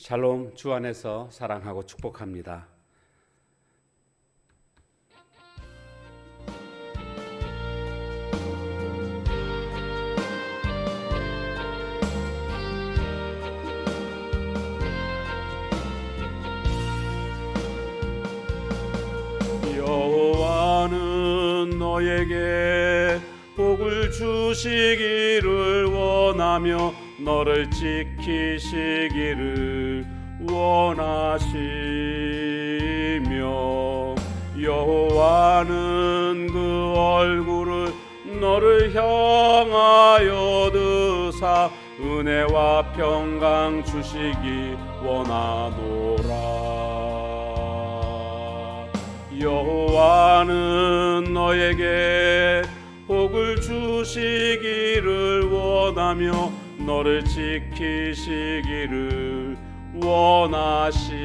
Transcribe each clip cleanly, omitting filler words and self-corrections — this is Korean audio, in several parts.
샬롬, 주 안에서 사랑하고 축복합니다. 여호와는 너에게 복을 주시기를 원하며 너를 지키시기를 원하시며 여호와는 그 얼굴을 너를 향하여 드사 은혜와 평강 주시기 원하노라. 여호와는 너에게 복을 주시기를 원하며 너를 지키시기를 원하시며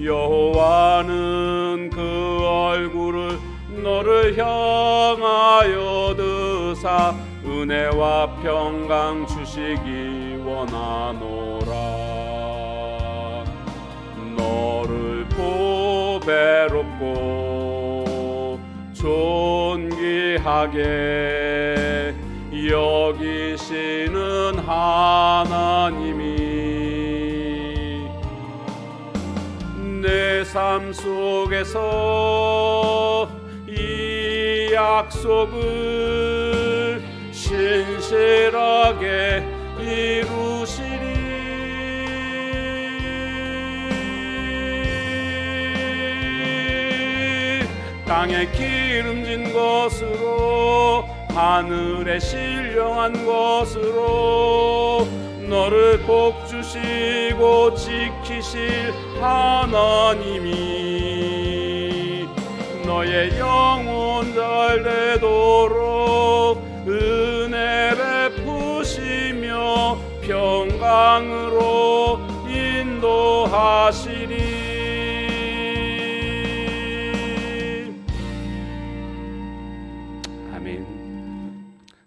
여호와는 그 얼굴을 너를 향하여 드사 은혜와 평강 주시기 원하노라. 너를 보배롭고 존귀하게 여기시는 하나님이 내 삶 속에서 이 약속을 신실하게 이루시리. 땅에 기름진 것으로 하늘에 신령한 것으로 너를 복주시고 지키실 하나님이 너의 영혼 잘 되도록 은혜 베푸시며 평강으로 인도하시리.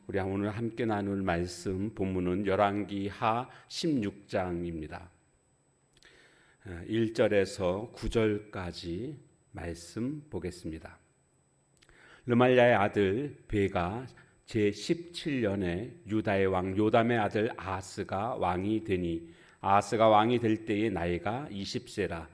우리 오늘 함께 나눌 말씀 본문은 열왕기하 16장입니다. 1절에서 9절까지 말씀 보겠습니다. 르말야의 아들 베가 제17년에 유다의 왕 요담의 아들 아하스가 왕이 되니 아하스가 왕이 될 때의 나이가 20세라.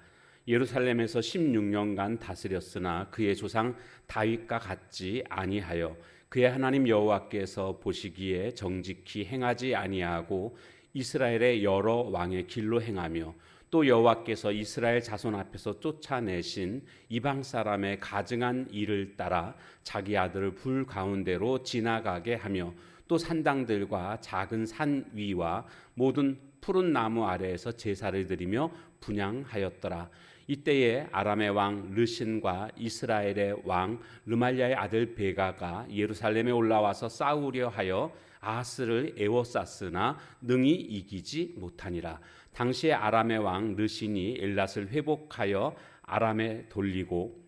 예루살렘에서 16년간 다스렸으나 그의 조상 다윗과 같지 아니하여 그의 하나님 여호와께서 보시기에 정직히 행하지 아니하고 이스라엘의 여러 왕의 길로 행하며 또 여호와께서 이스라엘 자손 앞에서 쫓아내신 이방 사람의 가증한 일을 따라 자기 아들을 불 가운데로 지나가게 하며 또 산당들과 작은 산 위와 모든 푸른 나무 아래에서 제사를 드리며 분향하였더라. 이때에 아람의 왕 르신과 이스라엘의 왕 르말야의 아들 베가가 예루살렘에 올라와서 싸우려 하여 아하스를 에워쌌으나 능히 이기지 못하니라. 당시에 아람의 왕 르신이 엘랏을 회복하여 아람에 돌리고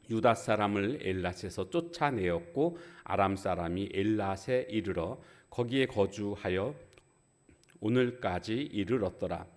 유다 사람을 엘랏에서 쫓아내었고 아람 사람이 엘랏에 이르러 거기에 거주하여 오늘까지 이르렀더라.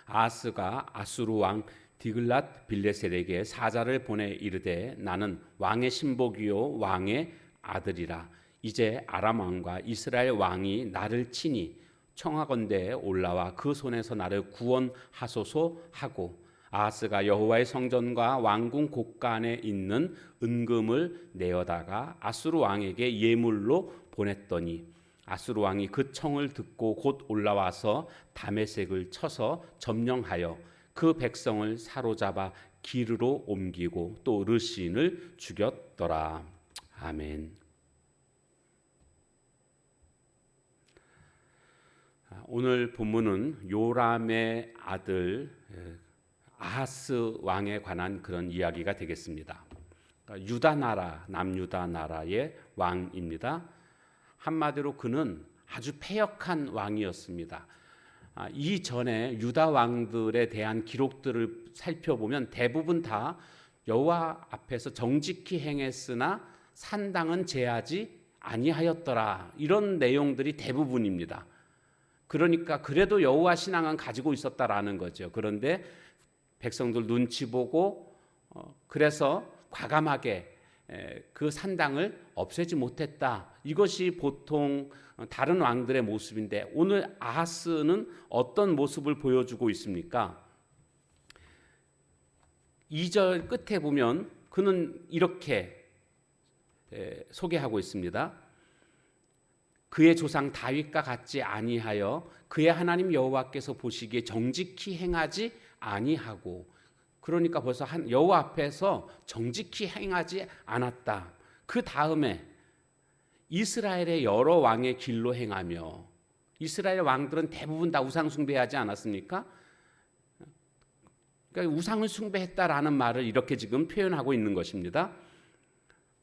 아하스가 아수르 왕 디글랏 빌레셀에게 사자를 보내 이르되 나는 왕의 신복이요 왕의 아들이라. 이제 아람 왕과 이스라엘 왕이 나를 치니 청하건대 올라와 그 손에서 나를 구원하소서 하고 아하스가 여호와의 성전과 왕궁 곳간에 있는 은금을 내어다가 아수르 왕에게 예물로 보냈더니 아수르 왕이 그 청을 듣고 곧 올라와서 다메섹을 쳐서 점령하여 그 백성을 사로잡아 기르로 옮기고 또 르신을 죽였더라. 아멘. 오늘 본문은 요람의 아들 아하스 왕에 관한 그런 이야기가 되겠습니다. 유다 나라, 남유다 나라의 왕입니다. 한마디로 그는 아주 패역한 왕이었습니다. 이전에 유다 왕들에 대한 기록들을 살펴보면 대부분 다 여호와 앞에서 정직히 행했으나 산당은 제하지 아니하였더라. 이런 내용들이 대부분입니다. 그러니까 그래도 여호와 신앙은 가지고 있었다라는 거죠. 그런데 백성들 눈치 보고 그래서 과감하게 그 산당을 없애지 못했다. 이것이 보통 다른 왕들의 모습인데 오늘 아하스는 어떤 모습을 보여주고 있습니까? 2절 끝에 보면 그는 이렇게 소개하고 있습니다. 그의 조상 다윗과 같지 아니하여 그의 하나님 여호와께서 보시기에 정직히 행하지 아니하고, 그러니까 벌써 여호와 앞에서 정직히 행하지 않았다. 그 다음에 이스라엘의 여러 왕의 길로 행하며, 이스라엘 왕들은 대부분 다 우상 숭배하지 않았습니까? 그러니까 우상을 숭배했다라는 말을 이렇게 지금 표현하고 있는 것입니다.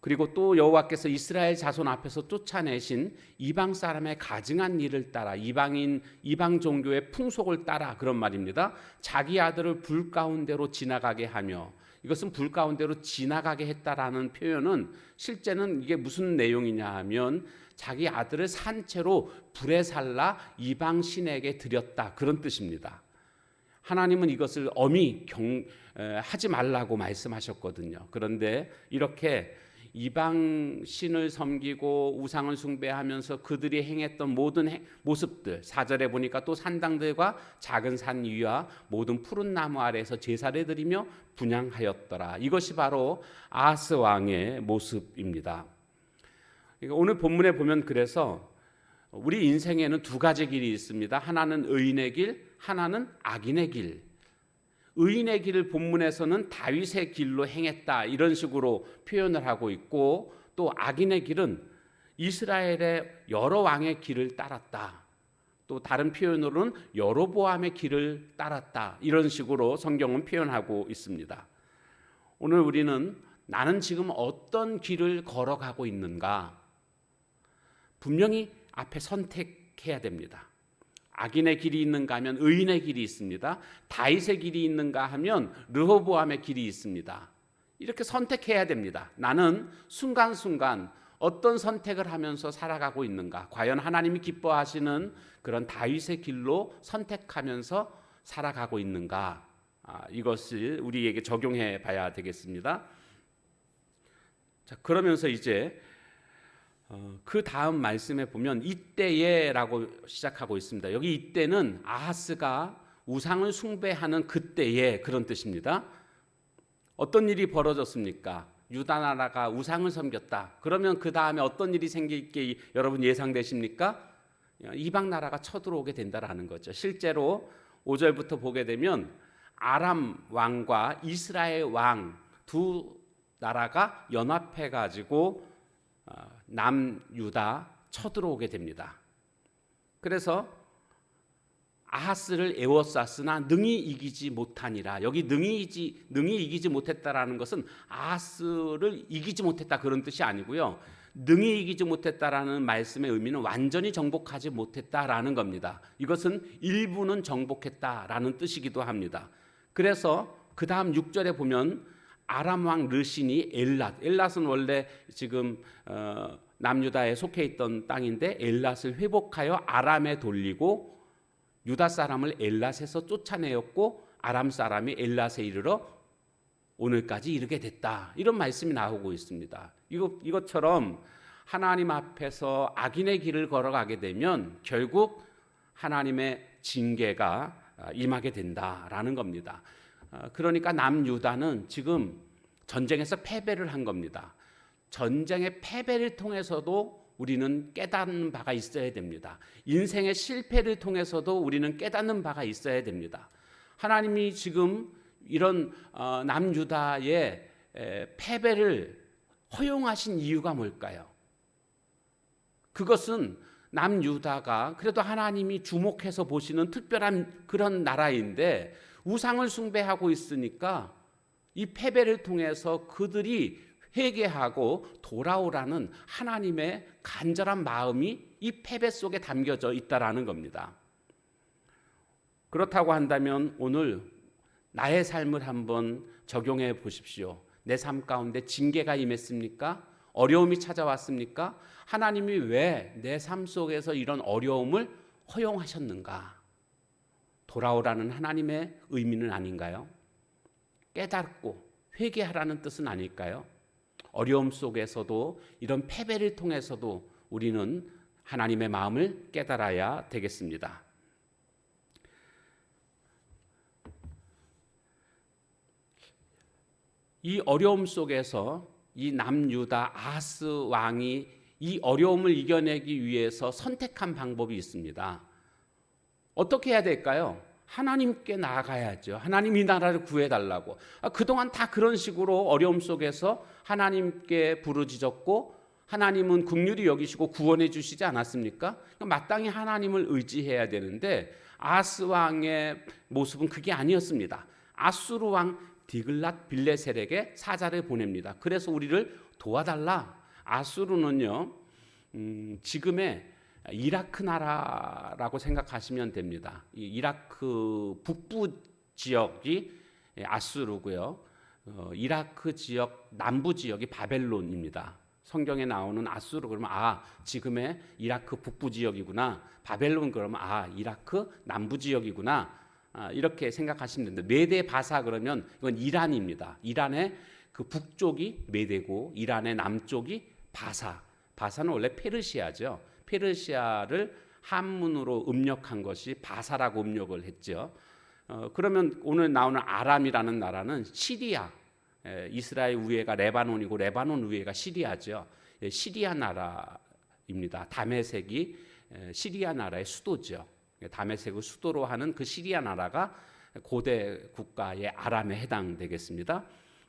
그리고 또 여호와께서 이스라엘 자손 앞에서 쫓아내신 이방 사람의 가증한 일을 따라, 이방 종교의 풍속을 따라, 그런 말입니다. 자기 아들을 불 가운데로 지나가게 하며, 이것은 불 가운데로 지나가게 했다라는 표현은 실제는 이게 무슨 내용이냐 하면 자기 아들을 산채로 불에 살라 이방 신에게 드렸다, 그런 뜻입니다. 하나님은 이것을 엄히 하지 말라고 말씀하셨거든요. 그런데 이렇게 이방 신을 섬기고 우상을 숭배하면서 그들이 행했던 모든 모습들, 4절에 보니까 또 산당들과 작은 산 위와 모든 푸른 나무 아래에서 제사를 드리며 분향하였더라. 이것이 바로 아하스 왕의 모습입니다. 오늘 본문에 보면 그래서 우리 인생에는 두 가지 길이 있습니다. 하나는 의인의 길, 하나는 악인의 길. 의인의 길을 본문에서는 다윗의 길로 행했다, 이런 식으로 표현을 하고 있고, 또 악인의 길은 이스라엘의 여러 왕의 길을 따랐다, 또 다른 표현으로는 여로보암의 길을 따랐다, 이런 식으로 성경은 표현하고 있습니다. 오늘 우리는 나는 지금 어떤 길을 걸어가고 있는가, 분명히 앞에 선택해야 됩니다. 악인의 길이 있는가 하면 의인의 길이 있습니다. 다윗의 길이 있는가 하면 르호보암의 길이 있습니다. 이렇게 선택해야 됩니다. 나는 순간순간 어떤 선택을 하면서 살아가고 있는가, 과연 하나님이 기뻐하시는 그런 다윗의 길로 선택하면서 살아가고 있는가, 이것을 우리에게 적용해 봐야 되겠습니다. 자, 그러면서 이제 그 다음 말씀에 보면 이때에라고 시작하고 있습니다. 여기 이때는 아하스가 우상을 숭배하는 그때에, 그런 뜻입니다. 어떤 일이 벌어졌습니까? 유다 나라가 우상을 섬겼다. 그러면 그 다음에 어떤 일이 생길 게 여러분 예상되십니까? 이방 나라가 쳐들어오게 된다라는 거죠. 실제로 5절부터 보게 되면 아람 왕과 이스라엘 왕 두 나라가 연합해 가지고 남유다 쳐들어오게 됩니다. 그래서 아하스를 에워쌌으나 능히 이기지 못하니라. 여기 능히 이기지 못했다라는 것은 아하스를 이기지 못했다, 그런 뜻이 아니고요. 능히 이기지 못했다라는 말씀의 의미는 완전히 정복하지 못했다라는 겁니다. 이것은 일부는 정복했다라는 뜻이기도 합니다. 그래서 그 다음 6절에 보면 아람 왕 르신이 엘랏은 원래 지금 남유다에 속해 있던 땅인데 엘랏을 회복하여 아람에 돌리고 유다 사람을 엘랏에서 쫓아내었고 아람 사람이 엘랏에 이르러 오늘까지 이르게 됐다, 이런 말씀이 나오고 있습니다. 이것처럼 하나님 앞에서 악인의 길을 걸어가게 되면 결국 하나님의 징계가 임하게 된다라는 겁니다. 그러니까 남유다는 지금 전쟁에서 패배를 한 겁니다. 전쟁의 패배를 통해서도 우리는 깨닫는 바가 있어야 됩니다. 인생의 실패를 통해서도 우리는 깨닫는 바가 있어야 됩니다. 하나님이 지금 이런 남유다의 패배를 허용하신 이유가 뭘까요? 그것은 남유다가 그래도 하나님이 주목해서 보시는 특별한 그런 나라인데 우상을 숭배하고 있으니까 이 패배를 통해서 그들이 회개하고 돌아오라는 하나님의 간절한 마음이 이 패배 속에 담겨져 있다라는 겁니다. 그렇다고 한다면 오늘 나의 삶을 한번 적용해 보십시오. 내 삶 가운데 징계가 임했습니까? 어려움이 찾아왔습니까? 하나님이 왜 내 삶 속에서 이런 어려움을 허용하셨는가? 돌아오라는 하나님의 의미는 아닌가요? 깨닫고 회개하라는 뜻은 아닐까요? 어려움 속에서도 이런 패배를 통해서도 우리는 하나님의 마음을 깨달아야 되겠습니다. 이 어려움 속에서 이 남유다 아하스 왕이 이 어려움을 이겨내기 위해서 선택한 방법이 있습니다. 어떻게 해야 될까요? 하나님께 나아가야죠. 하나님 이 나라를 구해달라고. 그동안 다 그런 식으로 어려움 속에서 하나님께 부르짖었고 하나님은 긍휼히 여기시고 구원해 주시지 않았습니까? 마땅히 하나님을 의지해야 되는데 아하스 왕의 모습은 그게 아니었습니다. 아수르 왕 디글랏 빌레셀에게 사자를 보냅니다. 그래서 우리를 도와달라. 아수르는요, 지금의 이라크 나라라고 생각하시면 됩니다. 이 이라크 북부 지역이 아수르고요. 이라크 지역 남부 지역이 바벨론입니다. 성경에 나오는 아수르 그러면 지금의 이라크 북부 지역이구나. 바벨론 그러면 이라크 남부 지역이구나. 이렇게 생각하시면 됩니다. 메데 바사 그러면 이건 이란입니다. 이란의 그 북쪽이 메데고 이란의 남쪽이 바사. 바사는 원래 페르시아죠. 페르시아를 한문으로 음력한 것이 바사라고 음력을 했죠. 그러면 오늘 나오는 아람이라는 나라는 시리아, 이스라엘 우회가 레바논이고 레바논 우회가 시리아죠. 시리아 나라입니다. 다메섹이 시리아 나라의 수도죠. 다메섹을 수도로 하는 그 시리아 나라가 고대 국가의 아람에 해당되겠습니다.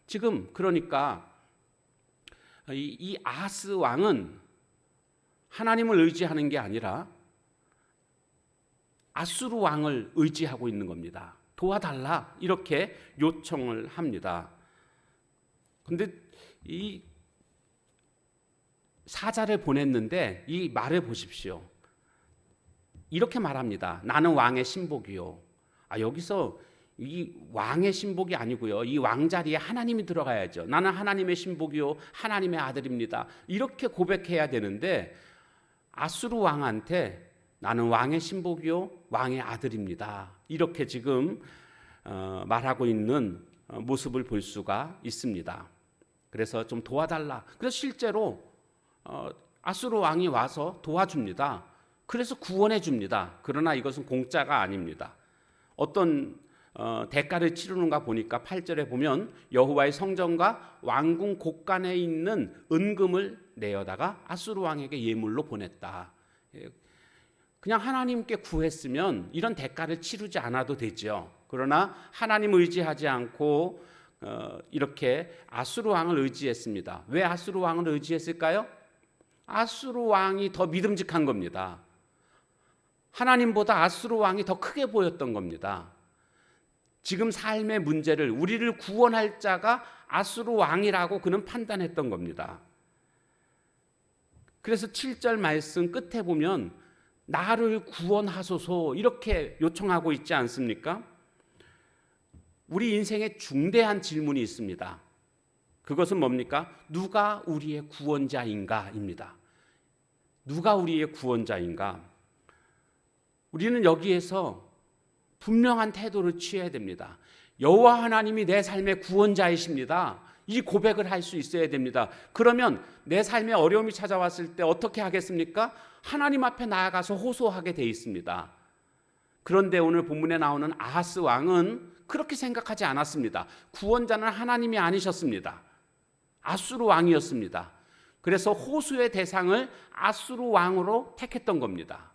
지금 그러니까 이 아하스 왕은 하나님을 의지하는 게 아니라 아수르 왕을 의지하고 있는 겁니다. 도와달라 이렇게 요청을 합니다. 그런데 이 사자를 보냈는데 이 말을 보십시오. 이렇게 말합니다. 나는 왕의 신복이요. 여기서 이 왕의 신복이 아니고요. 이 왕자리에 하나님이 들어가야죠. 나는 하나님의 신복이요. 하나님의 아들입니다. 이렇게 고백해야 되는데 아수르 왕한테 나는 왕의 신복이요. 왕의 아들입니다. 이렇게 지금 말하고 있는 모습을 볼 수가 있습니다. 그래서 좀 도와달라. 그래서 실제로 아수르 왕이 와서 도와줍니다. 그래서 구원해 줍니다. 그러나 이것은 공짜가 아닙니다. 어떤 대가를 치르는가 보니까 8절에 보면 여호와의 성전과 왕궁 곳간에 있는 은금을 내어다가 아수르 왕에게 예물로 보냈다. 그냥 하나님께 구했으면 이런 대가를 치르지 않아도 되죠. 그러나 하나님 의지하지 않고 이렇게 아수르 왕을 의지했습니다. 왜 아수르 왕을 의지했을까요? 아수르 왕이 더 믿음직한 겁니다. 하나님보다 아수르 왕이 더 크게 보였던 겁니다. 지금 삶의 문제를 우리를 구원할 자가 아수르 왕이라고 그는 판단했던 겁니다. 그래서 7절 말씀 끝에 보면 나를 구원하소서 이렇게 요청하고 있지 않습니까? 우리 인생에 중대한 질문이 있습니다. 그것은 뭡니까? 누가 우리의 구원자인가입니다. 누가 우리의 구원자인가? 우리는 여기에서 분명한 태도를 취해야 됩니다. 여호와 하나님이 내 삶의 구원자이십니다. 이 고백을 할 수 있어야 됩니다. 그러면 내 삶에 어려움이 찾아왔을 때 어떻게 하겠습니까? 하나님 앞에 나아가서 호소하게 돼 있습니다. 그런데 오늘 본문에 나오는 아하스 왕은 그렇게 생각하지 않았습니다. 구원자는 하나님이 아니셨습니다. 아수르 왕이었습니다. 그래서 호소의 대상을 아수르 왕으로 택했던 겁니다.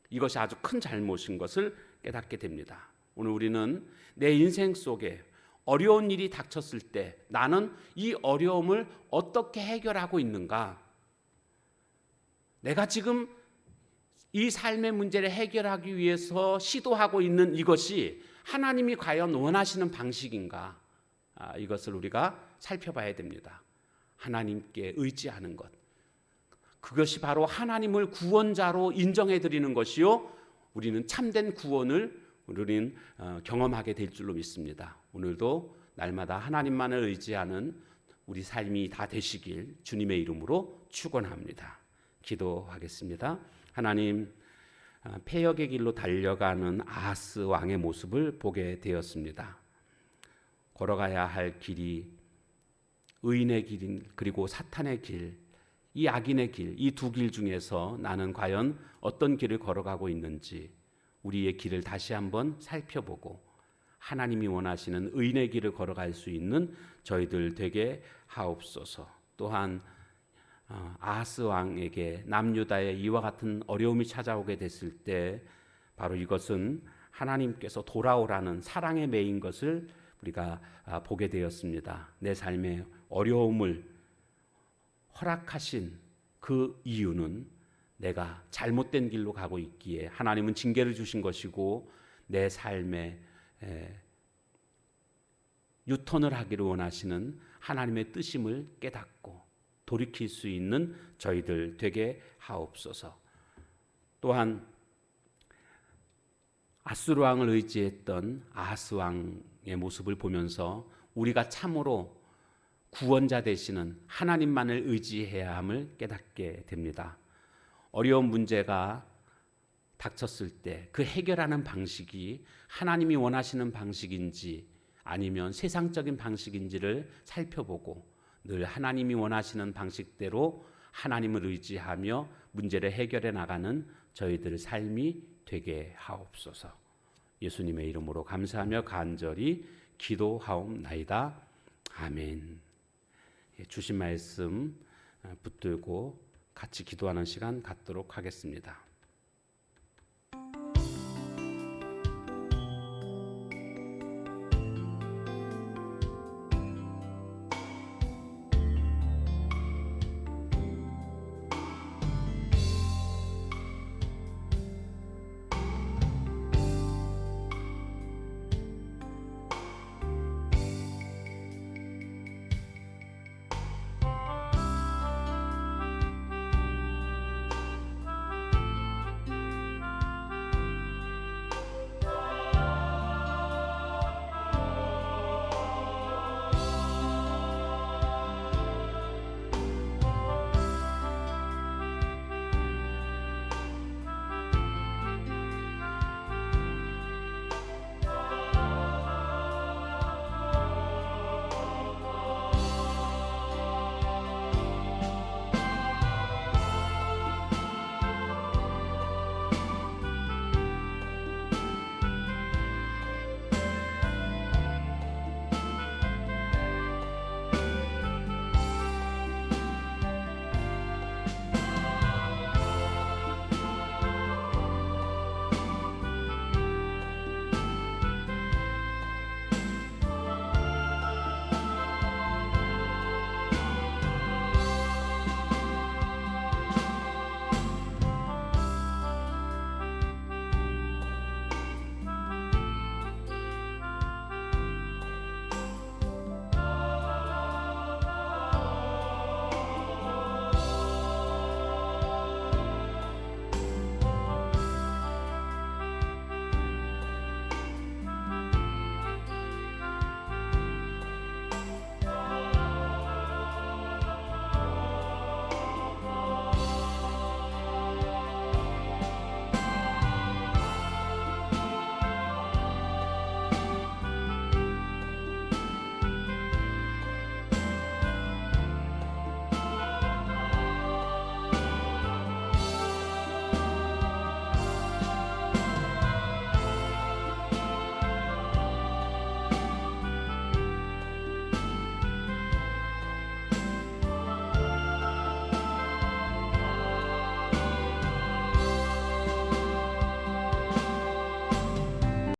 이것이 아주 큰 잘못인 것을 깨닫게 됩니다. 오늘 우리는 내 인생 속에 어려운 일이 닥쳤을 때 나는 이 어려움을 어떻게 해결하고 있는가? 내가 지금 이 삶의 문제를 해결하기 위해서 시도하고 있는 이것이 하나님이 과연 원하시는 방식인가? 이것을 우리가 살펴봐야 됩니다. 하나님께 의지하는 것. 그것이 바로 하나님을 구원자로 인정해 드리는 것이요. 우리는 참된 구원을 우리는 경험하게 될 줄로 믿습니다. 오늘도 날마다 하나님만을 의지하는 우리 삶이 다 되시길 주님의 이름으로 축원합니다. 기도하겠습니다. 하나님, 패역의 길로 달려가는 아하스 왕의 모습을 보게 되었습니다. 걸어가야 할 길이 의인의 길 그리고 사탄의 길, 이 악인의 길, 이 두 길 중에서 나는 과연 어떤 길을 걸어가고 있는지 우리의 길을 다시 한번 살펴보고 하나님이 원하시는 의인의 길을 걸어갈 수 있는 저희들 되게 하옵소서. 또한 아하스 왕에게 남유다에 이와 같은 어려움이 찾아오게 됐을 때 바로 이것은 하나님께서 돌아오라는 사랑에 매인 것을 우리가 보게 되었습니다. 내 삶의 어려움을 허락하신 그 이유는 내가 잘못된 길로 가고 있기에 하나님은 징계를 주신 것이고 내 삶에 유턴을 하기를 원하시는 하나님의 뜻임을 깨닫고 돌이킬 수 있는 저희들 되게 하옵소서. 또한 아수르 왕을 의지했던 아하스 왕의 모습을 보면서 우리가 참으로 구원자 되시는 하나님만을 의지해야 함을 깨닫게 됩니다. 어려운 문제가 닥쳤을 때 그 해결하는 방식이 하나님이 원하시는 방식인지 아니면 세상적인 방식인지를 살펴보고 늘 하나님이 원하시는 방식대로 하나님을 의지하며 문제를 해결해 나가는 저희들 삶이 되게 하옵소서. 예수님의 이름으로 감사하며 간절히 기도하옵나이다. 아멘. 주신 말씀 붙들고 같이 기도하는 시간 갖도록 하겠습니다.